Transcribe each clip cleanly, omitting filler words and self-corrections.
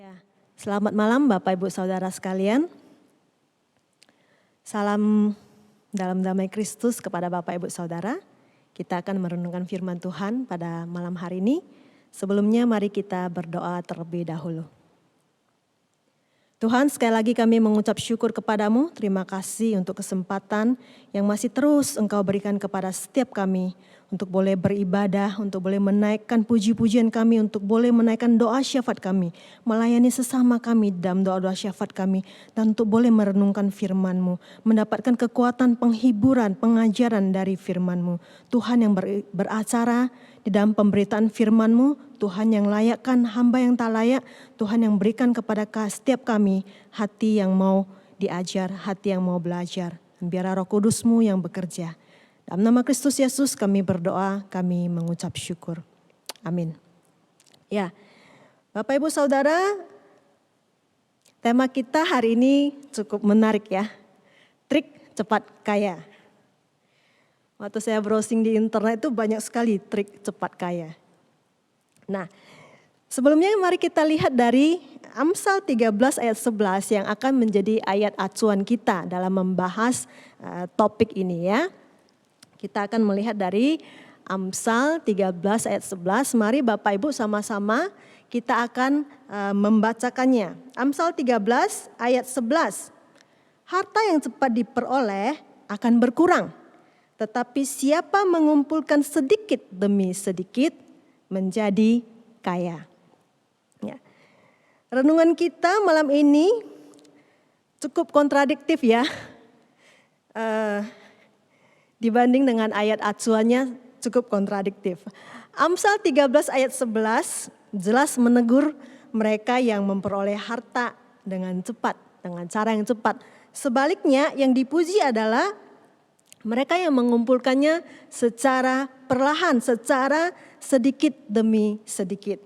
Ya, selamat malam Bapak Ibu Saudara sekalian. Salam dalam damai Kristus kepada Bapak Ibu Saudara. Kita akan merenungkan firman Tuhan pada malam hari ini. Sebelumnya mari kita berdoa terlebih dahulu. Tuhan, sekali lagi kami mengucap syukur kepadamu. Terima kasih untuk kesempatan yang masih terus Engkau berikan kepada setiap kami. Untuk boleh beribadah, untuk boleh menaikkan puji-pujian kami, untuk boleh menaikkan doa syafaat kami. Melayani sesama kami dalam doa-doa syafaat kami. Dan untuk boleh merenungkan firman-Mu. Mendapatkan kekuatan penghiburan, pengajaran dari firman-Mu. Tuhan yang beracara di dalam pemberitaan firman-Mu. Tuhan yang layakkan hamba yang tak layak. Tuhan yang berikan kepada setiap kami hati yang mau diajar, hati yang mau belajar. Biar Roh Kudus-Mu yang bekerja. Dalam nama Kristus Yesus kami berdoa, kami mengucap syukur. Amin. Ya, Bapak Ibu Saudara, tema kita hari ini cukup menarik ya. Trik cepat kaya. Waktu saya browsing di internet itu banyak sekali trik cepat kaya. Nah, sebelumnya mari kita lihat dari Amsal 13 ayat 11 yang akan menjadi ayat acuan kita dalam membahas topik ini ya. Kita akan melihat dari Amsal 13 ayat 11. Mari Bapak Ibu sama-sama kita akan membacakannya. Amsal 13 ayat 11. Harta yang cepat diperoleh akan berkurang. Tetapi siapa mengumpulkan sedikit demi sedikit menjadi kaya. Ya. Renungan kita malam ini cukup kontradiktif ya. Dibanding dengan ayat acuannya cukup kontradiktif. Amsal 13 ayat 11 jelas menegur mereka yang memperoleh harta dengan cepat, dengan cara yang cepat. Sebaliknya yang dipuji adalah mereka yang mengumpulkannya secara perlahan, secara sedikit demi sedikit.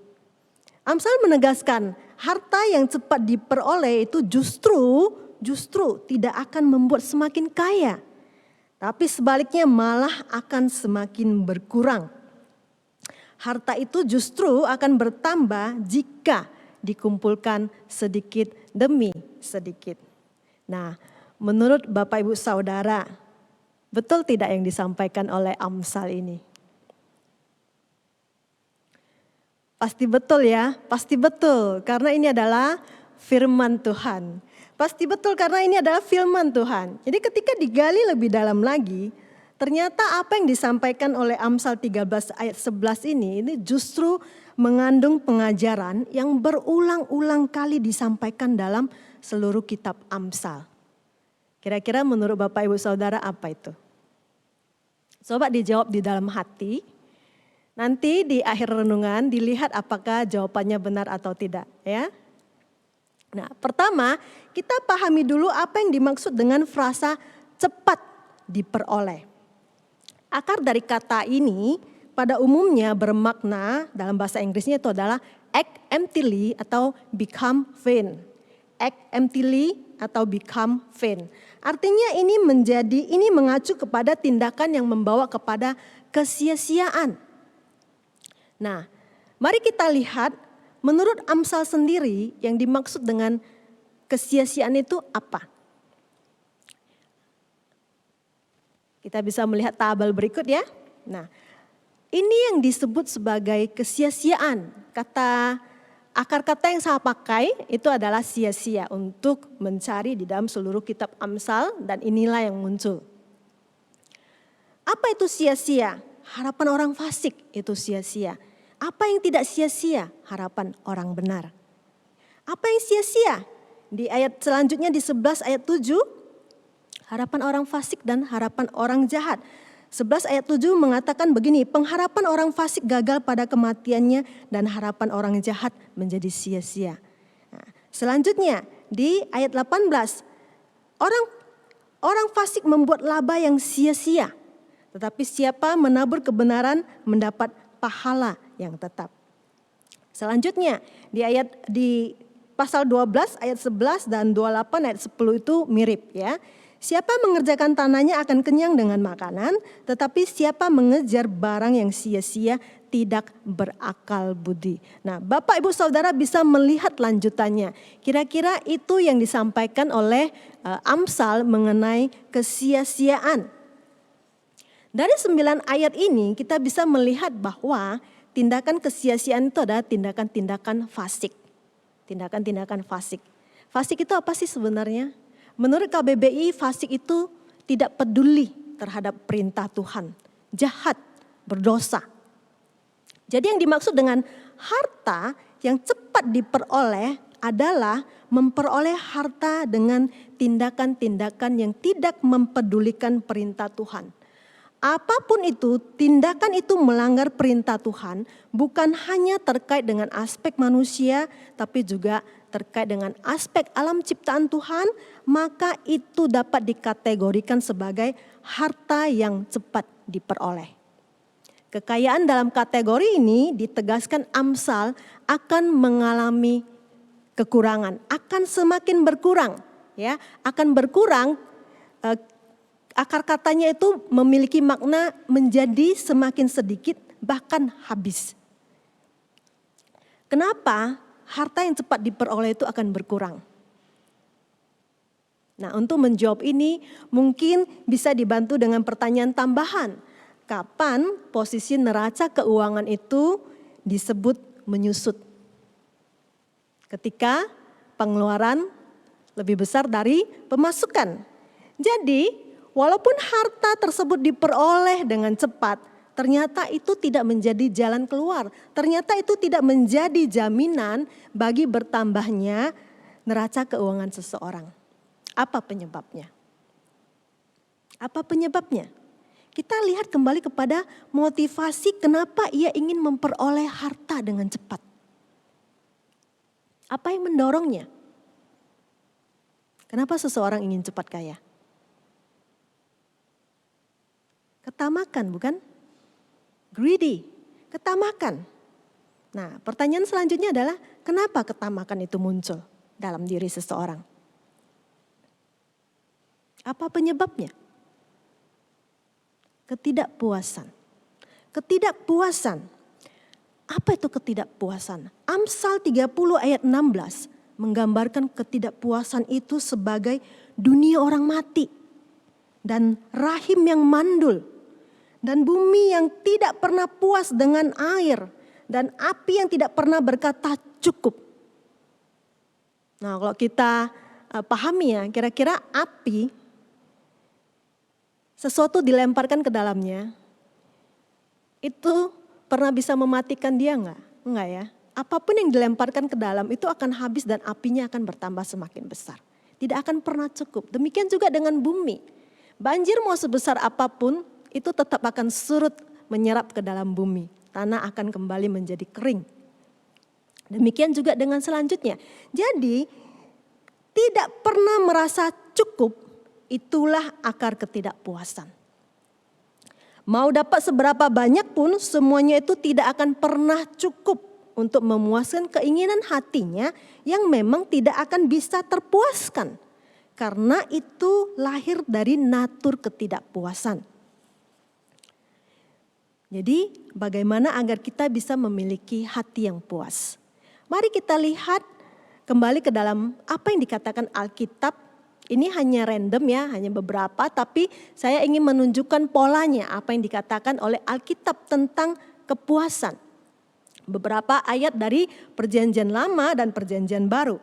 Amsal menegaskan harta yang cepat diperoleh itu justru tidak akan membuat semakin kaya. Tapi sebaliknya malah akan semakin berkurang. Harta itu justru akan bertambah jika dikumpulkan sedikit demi sedikit. Nah, menurut Bapak Ibu Saudara, betul tidak yang disampaikan oleh Amsal ini? Pasti betul ya, pasti betul. Karena ini adalah firman Tuhan. Pasti betul karena ini adalah firman Tuhan. Jadi ketika digali lebih dalam lagi, ternyata apa yang disampaikan oleh Amsal 13 ayat 11 ini justru mengandung pengajaran yang berulang-ulang kali disampaikan dalam seluruh kitab Amsal. Kira-kira menurut Bapak Ibu Saudara apa itu? Coba dijawab di dalam hati. Nanti di akhir renungan dilihat apakah jawabannya benar atau tidak ya. Nah, pertama kita pahami dulu apa yang dimaksud dengan frasa cepat diperoleh. Akar dari kata ini pada umumnya bermakna dalam bahasa Inggrisnya itu adalah act emptily atau become vain. Act emptily atau become vain. Artinya ini mengacu kepada tindakan yang membawa kepada kesia-siaan. Nah, mari kita lihat menurut Amsal sendiri yang dimaksud dengan kesia-siaan itu apa? Kita bisa melihat tabel berikut ya. Nah, ini yang disebut sebagai kesia-siaan. Akar kata yang saya pakai itu adalah sia-sia untuk mencari di dalam seluruh kitab Amsal dan inilah yang muncul. Apa itu sia-sia? Harapan orang fasik itu sia-sia. Apa yang tidak sia-sia? Harapan orang benar. Apa yang sia-sia? Di ayat selanjutnya di 11 ayat 7, harapan orang fasik dan harapan orang jahat. 11 ayat 7 mengatakan begini, pengharapan orang fasik gagal pada kematiannya dan harapan orang jahat menjadi sia-sia. Nah, selanjutnya di ayat 18, orang fasik membuat laba yang sia-sia. Tetapi siapa menabur kebenaran mendapat pahala yang tetap. Selanjutnya di pasal 12 ayat 11 dan 28 ayat 10 itu mirip ya. Siapa mengerjakan tanahnya akan kenyang dengan makanan, tetapi siapa mengejar barang yang sia-sia tidak berakal budi. Nah, Bapak Ibu Saudara bisa melihat lanjutannya. Kira-kira itu yang disampaikan oleh Amsal mengenai kesia-siaan. Dari 9 ayat ini kita bisa melihat bahwa tindakan kesia-siaan itu adalah tindakan-tindakan fasik. Tindakan-tindakan fasik. Fasik itu apa sih sebenarnya? Menurut KBBI, fasik itu tidak peduli terhadap perintah Tuhan. Jahat, berdosa. Jadi yang dimaksud dengan harta yang cepat diperoleh adalah memperoleh harta dengan tindakan-tindakan yang tidak mempedulikan perintah Tuhan. Apapun itu, tindakan itu melanggar perintah Tuhan bukan hanya terkait dengan aspek manusia, tapi juga terkait dengan aspek alam ciptaan Tuhan, maka itu dapat dikategorikan sebagai harta yang cepat diperoleh. Kekayaan dalam kategori ini ditegaskan Amsal akan mengalami kekurangan, akan semakin berkurang, ya, akan berkurang. Akar katanya itu memiliki makna menjadi semakin sedikit, bahkan habis. Kenapa harta yang cepat diperoleh itu akan berkurang? Nah, untuk menjawab ini mungkin bisa dibantu dengan pertanyaan tambahan. Kapan posisi neraca keuangan itu disebut menyusut? Ketika pengeluaran lebih besar dari pemasukan. Jadi, walaupun harta tersebut diperoleh dengan cepat, ternyata itu tidak menjadi jalan keluar. Ternyata itu tidak menjadi jaminan bagi bertambahnya neraca keuangan seseorang. Apa penyebabnya? Apa penyebabnya? Kita lihat kembali kepada motivasi kenapa ia ingin memperoleh harta dengan cepat. Apa yang mendorongnya? Kenapa seseorang ingin cepat kaya? Ketamakan, bukan? Greedy, ketamakan. Nah, pertanyaan selanjutnya adalah kenapa ketamakan itu muncul dalam diri seseorang? Apa penyebabnya? Ketidakpuasan. Ketidakpuasan. Apa itu ketidakpuasan? Amsal 30 ayat 16 menggambarkan ketidakpuasan itu sebagai dunia orang mati. Dan rahim yang mandul. Dan bumi yang tidak pernah puas dengan air. Dan api yang tidak pernah berkata cukup. Nah, kalau kita pahami ya, kira-kira api sesuatu dilemparkan ke dalamnya, itu pernah bisa mematikan dia enggak? Enggak ya. Apapun yang dilemparkan ke dalam itu akan habis dan apinya akan bertambah semakin besar. Tidak akan pernah cukup. Demikian juga dengan bumi. Banjir mau sebesar apapun itu tetap akan surut menyerap ke dalam bumi. Tanah akan kembali menjadi kering. Demikian juga dengan selanjutnya. Jadi tidak pernah merasa cukup. Itulah akar ketidakpuasan. Mau dapat seberapa banyak pun semuanya itu tidak akan pernah cukup untuk memuaskan keinginan hatinya yang memang tidak akan bisa terpuaskan. Karena itu lahir dari natur ketidakpuasan. Jadi bagaimana agar kita bisa memiliki hati yang puas? Mari kita lihat kembali ke dalam apa yang dikatakan Alkitab. Ini hanya random ya, hanya beberapa, tapi saya ingin menunjukkan polanya apa yang dikatakan oleh Alkitab tentang kepuasan. Beberapa ayat dari Perjanjian Lama dan Perjanjian Baru.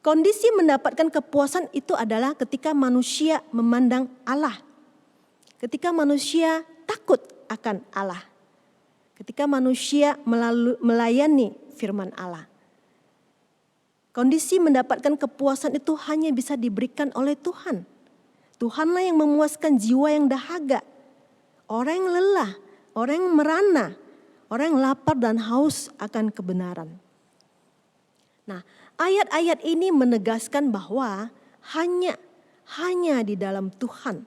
Kondisi mendapatkan kepuasan itu adalah ketika manusia memandang Allah. Ketika manusia takut akan Allah. Ketika manusia melayani firman Allah. Kondisi mendapatkan kepuasan itu hanya bisa diberikan oleh Tuhan. Tuhanlah yang memuaskan jiwa yang dahaga. Orang yang lelah, orang yang merana, orang yang lapar dan haus akan kebenaran. Nah, ayat-ayat ini menegaskan bahwa hanya di dalam Tuhan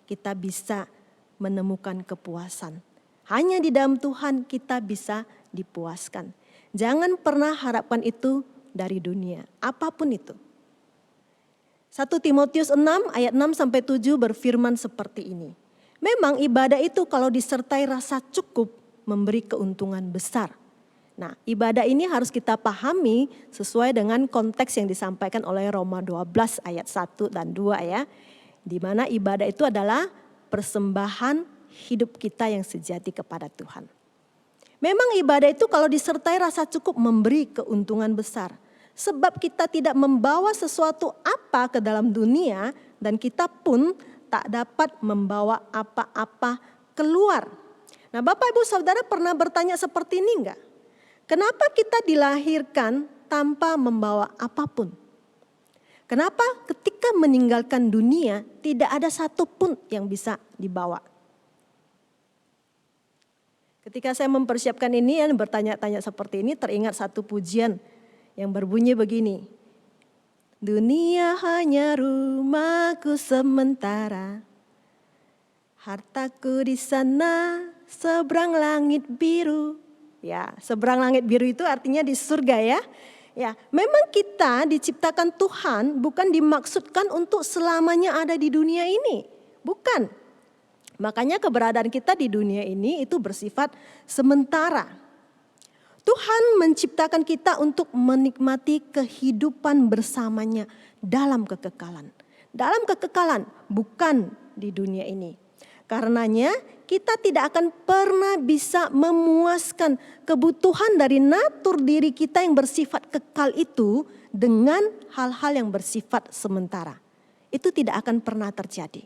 kita bisa menemukan kepuasan. Hanya di dalam Tuhan kita bisa dipuaskan. Jangan pernah harapkan itu dari dunia, apapun itu. 1 Timotius 6 ayat 6-7 berfirman seperti ini. Memang ibadah itu kalau disertai rasa cukup memberi keuntungan besar. Nah, ibadah ini harus kita pahami sesuai dengan konteks yang disampaikan oleh Roma 12 ayat 1 dan 2 ya. Di mana ibadah itu adalah persembahan hidup kita yang sejati kepada Tuhan. Memang ibadah itu kalau disertai rasa cukup memberi keuntungan besar. Sebab kita tidak membawa sesuatu apa ke dalam dunia dan kita pun tak dapat membawa apa-apa keluar. Nah, Bapak Ibu Saudara pernah bertanya seperti ini enggak? Kenapa kita dilahirkan tanpa membawa apapun? Kenapa ketika meninggalkan dunia tidak ada satupun yang bisa dibawa? Ketika saya mempersiapkan ini dan bertanya-tanya seperti ini, teringat satu pujian yang berbunyi begini. Dunia hanya rumahku sementara, hartaku di sana seberang langit biru. Ya, seberang langit biru itu artinya di surga ya. Ya, memang kita diciptakan Tuhan bukan dimaksudkan untuk selamanya ada di dunia ini. Bukan. Makanya keberadaan kita di dunia ini itu bersifat sementara. Tuhan menciptakan kita untuk menikmati kehidupan bersamanya dalam kekekalan. Dalam kekekalan, bukan di dunia ini. Karenanya kita tidak akan pernah bisa memuaskan kebutuhan dari natur diri kita yang bersifat kekal itu dengan hal-hal yang bersifat sementara. Itu tidak akan pernah terjadi.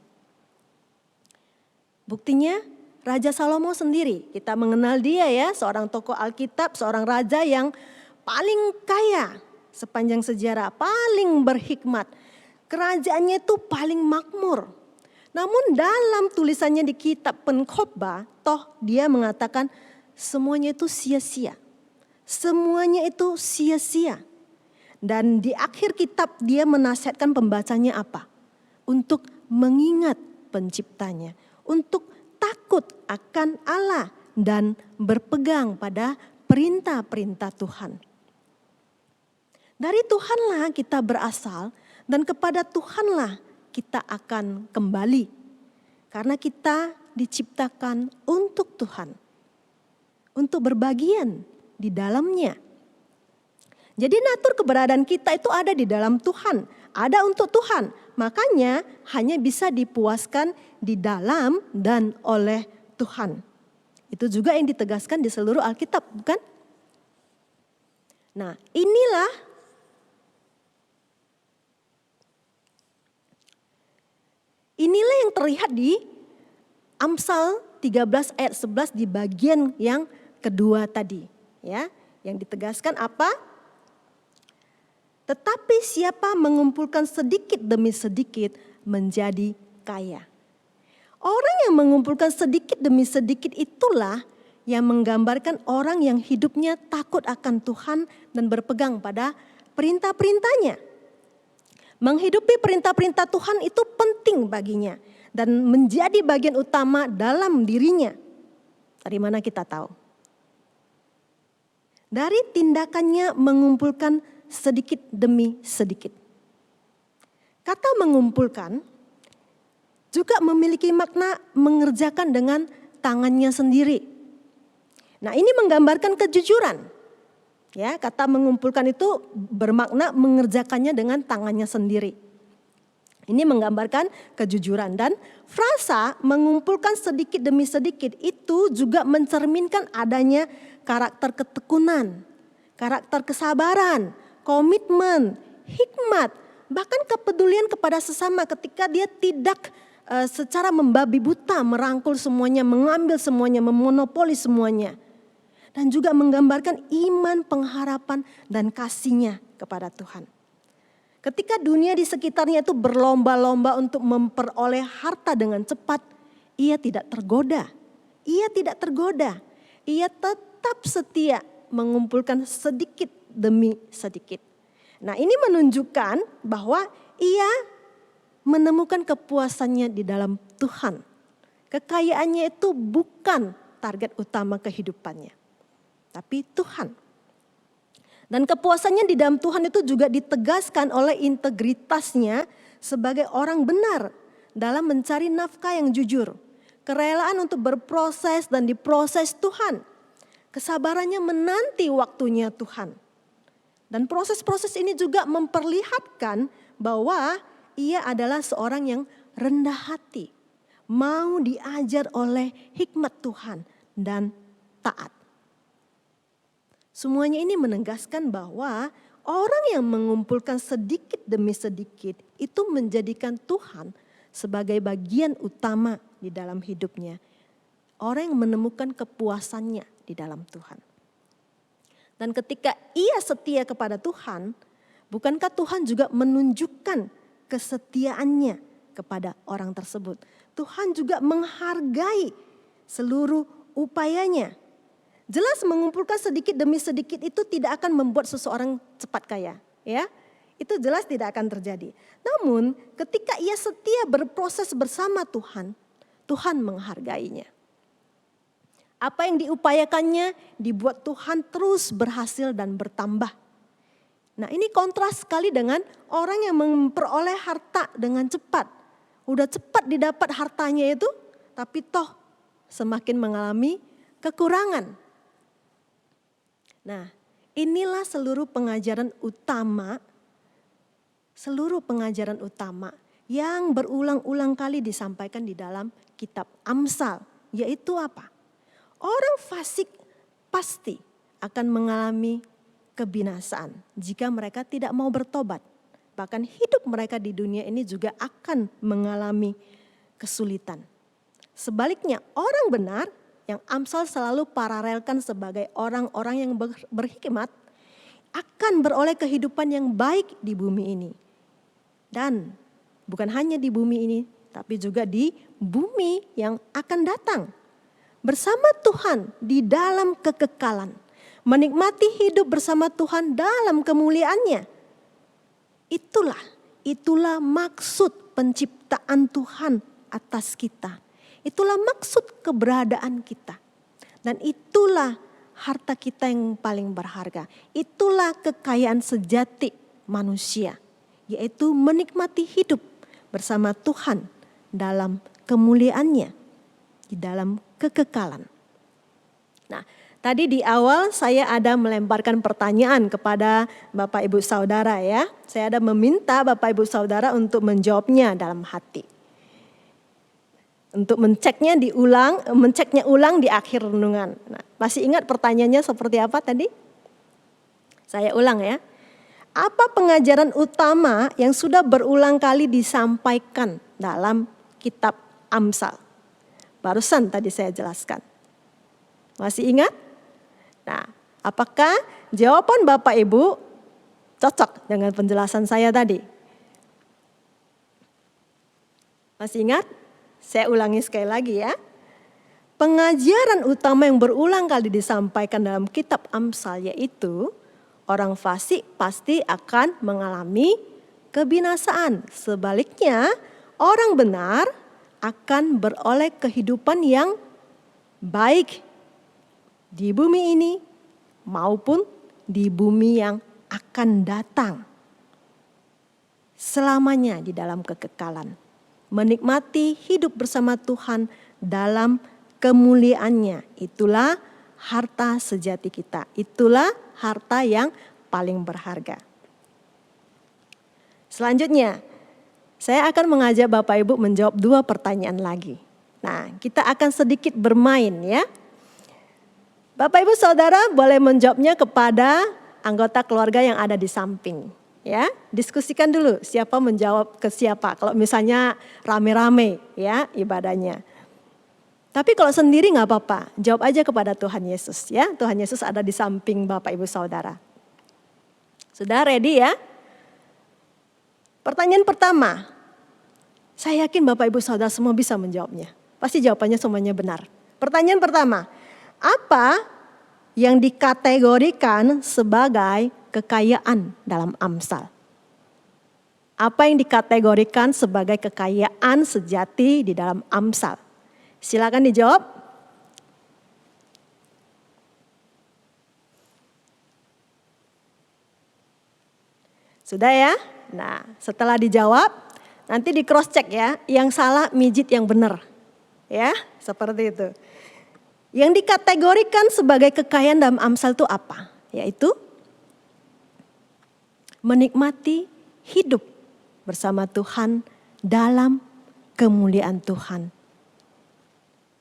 Buktinya Raja Salomo sendiri, kita mengenal dia ya, seorang tokoh Alkitab, seorang raja yang paling kaya sepanjang sejarah, paling berhikmat. Kerajaannya itu paling makmur. Namun dalam tulisannya di kitab Pengkhotbah, toh dia mengatakan semuanya itu sia-sia. Semuanya itu sia-sia. Dan di akhir kitab dia menasihatkan pembacanya apa? Untuk mengingat penciptanya. Untuk takut akan Allah dan berpegang pada perintah-perintah Tuhan. Dari Tuhanlah kita berasal dan kepada Tuhanlah kita akan kembali. Karena kita diciptakan untuk Tuhan. Untuk berbagian di dalamnya. Jadi natur keberadaan kita itu ada di dalam Tuhan. Ada untuk Tuhan. Makanya hanya bisa dipuaskan di dalam dan oleh Tuhan. Itu juga yang ditegaskan di seluruh Alkitab, bukan? Nah, inilah yang terlihat di Amsal 13 ayat 11 di bagian yang kedua tadi. Ya, yang ditegaskan apa? Tetapi siapa mengumpulkan sedikit demi sedikit menjadi kaya. Orang yang mengumpulkan sedikit demi sedikit itulah yang menggambarkan orang yang hidupnya takut akan Tuhan dan berpegang pada perintah-perintahnya. Menghidupi perintah-perintah Tuhan itu penting baginya dan menjadi bagian utama dalam dirinya. Dari mana kita tahu? Dari tindakannya mengumpulkan sedikit demi sedikit. Kata mengumpulkan juga memiliki makna mengerjakan dengan tangannya sendiri. Nah, ini menggambarkan kejujuran. Ya, kata mengumpulkan itu bermakna mengerjakannya dengan tangannya sendiri. Ini menggambarkan kejujuran dan frasa mengumpulkan sedikit demi sedikit itu juga mencerminkan adanya karakter ketekunan, karakter kesabaran, komitmen, hikmat, bahkan kepedulian kepada sesama ketika dia tidak secara membabi buta merangkul semuanya, mengambil semuanya, memonopoli semuanya. Dan juga menggambarkan iman, pengharapan, dan kasihnya kepada Tuhan. Ketika dunia di sekitarnya itu berlomba-lomba untuk memperoleh harta dengan cepat, ia tidak tergoda. Ia tidak tergoda. Ia tetap setia mengumpulkan sedikit demi sedikit. Nah, ini menunjukkan bahwa ia menemukan kepuasannya di dalam Tuhan. Kekayaannya itu bukan target utama kehidupannya, tapi Tuhan. Dan kepuasannya di dalam Tuhan itu juga ditegaskan oleh integritasnya sebagai orang benar dalam mencari nafkah yang jujur. kerelaan untuk berproses dan diproses Tuhan. Kesabarannya menanti waktunya Tuhan. Dan proses-proses ini juga memperlihatkan bahwa ia adalah seorang yang rendah hati. Mau diajar oleh hikmat Tuhan dan taat. Semuanya ini menegaskan bahwa orang yang mengumpulkan sedikit demi sedikit itu menjadikan Tuhan sebagai bagian utama di dalam hidupnya. Orang yang menemukan kepuasannya di dalam Tuhan. Dan ketika ia setia kepada Tuhan, bukankah Tuhan juga menunjukkan kesetiaannya kepada orang tersebut? Tuhan juga menghargai seluruh upayanya. Jelas mengumpulkan sedikit demi sedikit itu tidak akan membuat seseorang cepat kaya, ya. Itu jelas tidak akan terjadi. Namun ketika ia setia berproses bersama Tuhan, Tuhan menghargainya. Apa yang diupayakannya dibuat Tuhan terus berhasil dan bertambah. Nah, ini kontras sekali dengan orang yang memperoleh harta dengan cepat. Udah cepat didapat hartanya itu, tapi toh semakin mengalami kekurangan. Nah, inilah seluruh pengajaran utama yang berulang-ulang kali disampaikan di dalam kitab Amsal. Yaitu apa? Orang fasik pasti akan mengalami kebinasaan jika mereka tidak mau bertobat. Bahkan hidup mereka di dunia ini juga akan mengalami kesulitan. Sebaliknya orang benar yang Amsal selalu paralelkan sebagai orang-orang yang berhikmat akan beroleh kehidupan yang baik di bumi ini. Dan bukan hanya di bumi ini, tapi juga di bumi yang akan datang. Bersama Tuhan di dalam kekekalan. Menikmati hidup bersama Tuhan dalam kemuliaannya. Itulah maksud penciptaan Tuhan atas kita. Itulah maksud keberadaan kita. Dan itulah harta kita yang paling berharga. Itulah kekayaan sejati manusia. Yaitu menikmati hidup bersama Tuhan dalam kemuliaannya. Di dalam kekekalan. Nah, tadi di awal saya ada melemparkan pertanyaan kepada Bapak Ibu Saudara ya. Saya ada meminta Bapak Ibu Saudara untuk menjawabnya dalam hati. Untuk menceknya ulang di akhir renungan. Nah, masih ingat pertanyaannya seperti apa tadi? Saya ulang ya. Apa pengajaran utama yang sudah berulang kali disampaikan dalam kitab Amsal? Barusan tadi saya jelaskan. Masih ingat? Nah, apakah jawaban Bapak Ibu cocok dengan penjelasan saya tadi? Masih ingat? Saya ulangi sekali lagi ya. Pengajaran utama yang berulang kali disampaikan dalam kitab Amsal yaitu orang fasik pasti akan mengalami kebinasaan. Sebaliknya, orang benar akan beroleh kehidupan yang baik di bumi ini maupun di bumi yang akan datang. Selamanya di dalam kekekalan. Menikmati hidup bersama Tuhan dalam kemuliaannya. Itulah harta sejati kita. Itulah harta yang paling berharga. Selanjutnya, saya akan mengajak Bapak Ibu menjawab 2 pertanyaan lagi. Nah, kita akan sedikit bermain ya. Bapak Ibu Saudara boleh menjawabnya kepada anggota keluarga yang ada di samping. Ya, diskusikan dulu siapa menjawab ke siapa. Kalau misalnya rame-rame ya ibadahnya. Tapi kalau sendiri gak apa-apa, jawab aja kepada Tuhan Yesus ya. Tuhan Yesus ada di samping Bapak Ibu Saudara. Sudah ready ya? Pertanyaan pertama, saya yakin Bapak Ibu Saudara semua bisa menjawabnya. Pasti jawabannya semuanya benar. Pertanyaan pertama, apa yang dikategorikan sebagai kekayaan dalam Amsal? Apa yang dikategorikan sebagai kekayaan sejati di dalam Amsal? Silakan dijawab. Sudah ya? Nah, setelah dijawab, nanti di cross check ya, yang salah mijit yang benar. Ya, seperti itu. Yang dikategorikan sebagai kekayaan dalam Amsal itu apa? Yaitu menikmati hidup bersama Tuhan dalam kemuliaan Tuhan.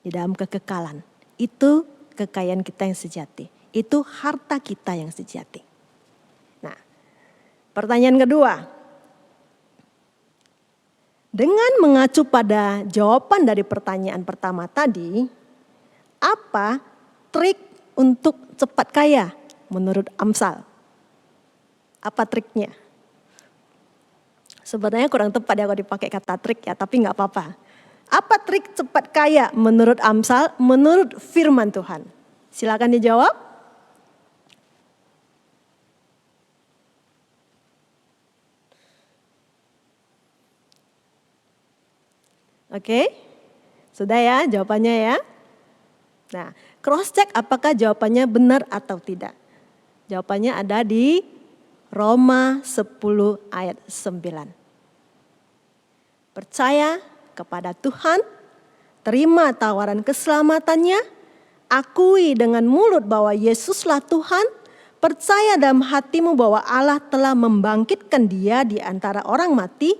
Di dalam kekekalan. Itu kekayaan kita yang sejati. Itu harta kita yang sejati. Nah, pertanyaan kedua. Dengan mengacu pada jawaban dari pertanyaan pertama tadi, apa trik untuk cepat kaya menurut Amsal? Apa triknya? Sebenarnya kurang tepat ya kalau dipakai kata trik ya, tapi nggak apa-apa. Apa trik cepat kaya menurut Amsal, menurut firman Tuhan? Silakan dijawab. Oke, sudah ya jawabannya ya. Nah, cross check apakah jawabannya benar atau tidak. Jawabannya ada di Roma 10 ayat 9. Percaya kepada Tuhan, terima tawaran keselamatannya, akui dengan mulut bahwa Yesuslah Tuhan, percaya dalam hatimu bahwa Allah telah membangkitkan Dia di antara orang mati,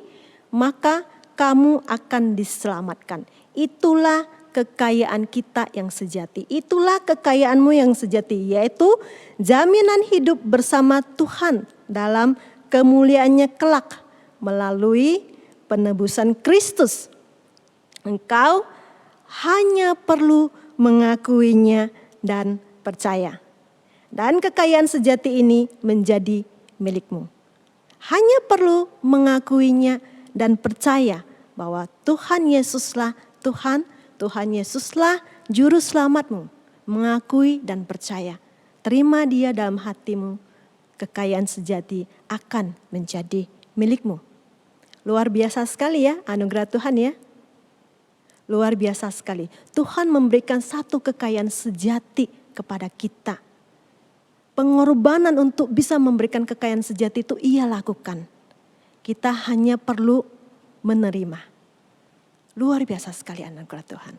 maka kamu akan diselamatkan. Itulah kekayaan kita yang sejati. Itulah kekayaanmu yang sejati, yaitu jaminan hidup bersama Tuhan dalam kemuliaannya kelak melalui penebusan Kristus. Engkau hanya perlu mengakuinya dan percaya. Dan kekayaan sejati ini menjadi milikmu. Hanya perlu mengakuinya dan percaya bahwa Tuhan Yesuslah Tuhan, Tuhan Yesuslah Juru Selamatmu. Mengakui dan percaya. Terima Dia dalam hatimu. Kekayaan sejati akan menjadi milikmu. Luar biasa sekali ya anugerah Tuhan ya. Luar biasa sekali. Tuhan memberikan satu kekayaan sejati kepada kita. Pengorbanan untuk bisa memberikan kekayaan sejati itu Ia lakukan. Kita hanya perlu menerima. Luar biasa sekali anugerah Tuhan.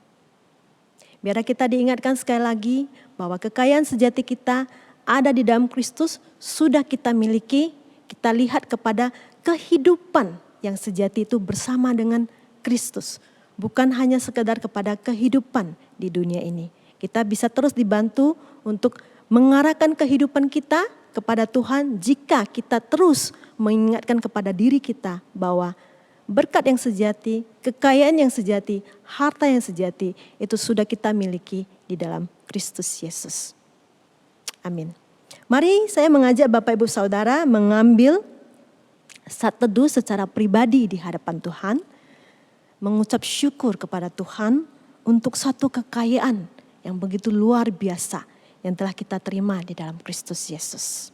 Biar kita diingatkan sekali lagi bahwa kekayaan sejati kita ada di dalam Kristus, sudah kita miliki. Kita lihat kepada kehidupan yang sejati itu bersama dengan Kristus. Bukan hanya sekedar kepada kehidupan di dunia ini. Kita bisa terus dibantu untuk mengarahkan kehidupan kita kepada Tuhan jika kita terus mengingatkan kepada diri kita bahwa berkat yang sejati, kekayaan yang sejati, harta yang sejati itu sudah kita miliki di dalam Kristus Yesus. Amin. Mari saya mengajak Bapak Ibu Saudara mengambil saat teduh secara pribadi di hadapan Tuhan, mengucap syukur kepada Tuhan untuk satu kekayaan yang begitu luar biasa yang telah kita terima di dalam Kristus Yesus.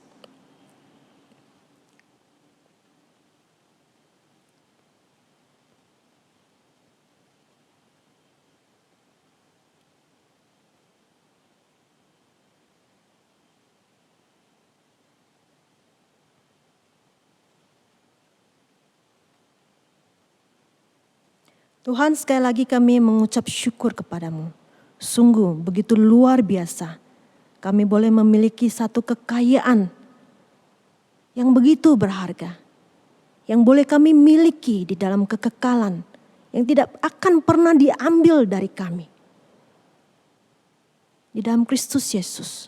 Tuhan, sekali lagi kami mengucap syukur kepadamu. Sungguh begitu luar biasa. Kami boleh memiliki satu kekayaan yang begitu berharga. Yang boleh kami miliki di dalam kekekalan. Yang tidak akan pernah diambil dari kami. Di dalam Kristus Yesus.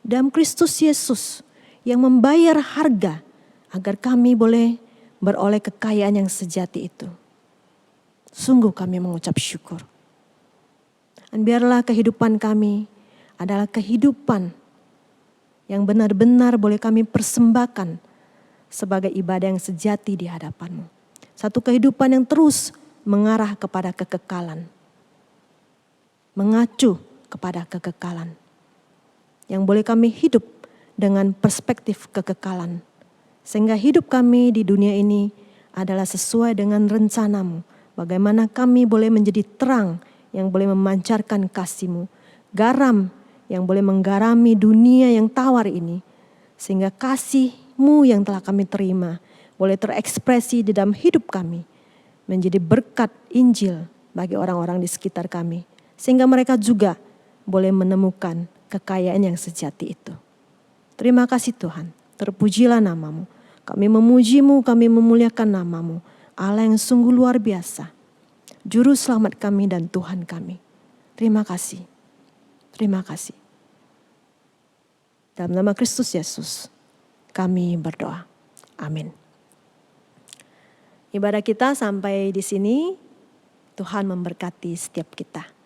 Di dalam Kristus Yesus yang membayar harga agar kami boleh beroleh kekayaan yang sejati itu. Sungguh kami mengucap syukur. Dan biarlah kehidupan kami adalah kehidupan yang benar-benar boleh kami persembahkan sebagai ibadah yang sejati di hadapan-Mu. Satu kehidupan yang terus mengarah kepada kekekalan. Mengacu kepada kekekalan. Yang boleh kami hidup dengan perspektif kekekalan. Sehingga hidup kami di dunia ini adalah sesuai dengan rencana-Mu. Bagaimana kami boleh menjadi terang yang boleh memancarkan kasih-Mu. Garam yang boleh menggarami dunia yang tawar ini. Sehingga kasih-Mu yang telah kami terima boleh terekspresi di dalam hidup kami. Menjadi berkat Injil bagi orang-orang di sekitar kami. Sehingga mereka juga boleh menemukan kekayaan yang sejati itu. Terima kasih Tuhan, terpujilah namamu. Kami memujimu, kami memuliakan namamu. Allah yang sungguh luar biasa. Juru selamat kami dan Tuhan kami. Terima kasih. Terima kasih. Dalam nama Kristus Yesus, kami berdoa. Amin. Ibadah kita sampai di sini. Tuhan memberkati setiap kita.